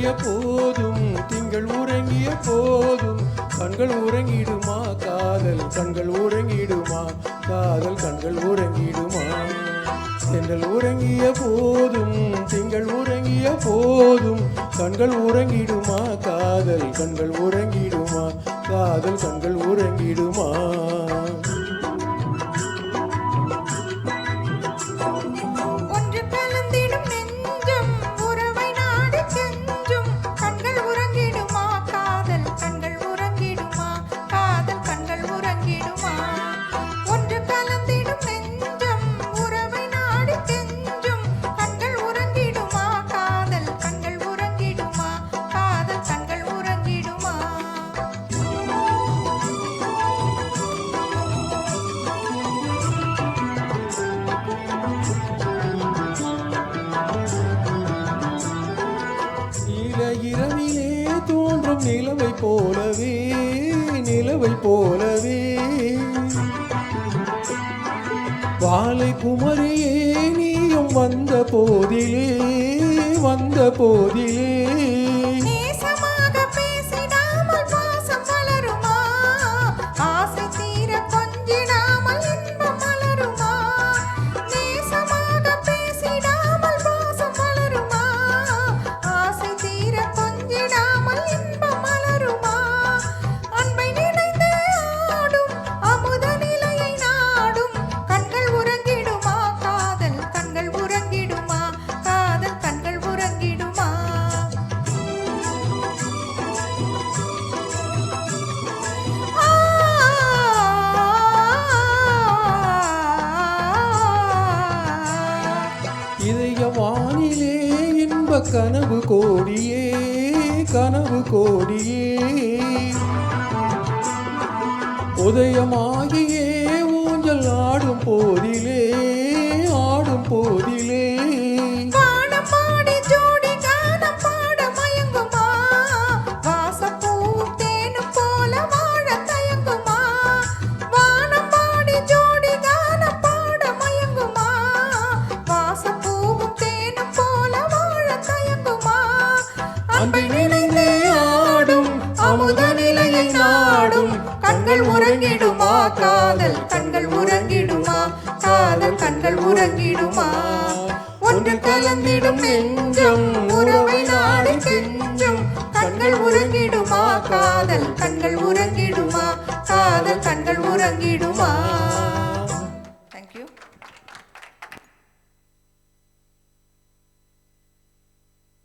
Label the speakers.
Speaker 1: உறங்கிய போதும் திங்கள் உறங்கிய போதும் கண்கள் உறங்கிடுமா காதல் கண்கள் உறங்கிடுமா காதல் கண்கள் உறங்கிடுமா தென்றல் உறங்கிய போதும் திங்கள் உறங்கிய போதும் கண்கள் உறங்கிடுமா காதல் கண்கள் உறங்கிடுமா காதல் கண்கள் உறங்கிடுமா இரவிலே தோன்றும் நிலவை போலவே நிலவை போலவே வாலை குமரியே நீயும் வந்த போதிலே வந்த போதிலே இதய வானிலே இன்ப கனவு கோடியே கனவு கோடியே உதயமாகியே ஊஞ்சல் ஆடும் போதிலே ஆடும் போதிலே அன்பை நினைந்தே ஆடும் அமுத நிலையை நாடும் கண்கள் உறங்கிடுமா காதல் கண்கள் உறங்கிடுமா காதல் கண்கள் உறங்கிடுமா ஒன்று கலந்திடும் நெஞ்சம் உறவை நாடி கெஞ்சும் கண்கள் உறங்கிடுமா காதல் கண்கள் உறங்கிடுமா காதல் கண்கள் உறங்கிடுமா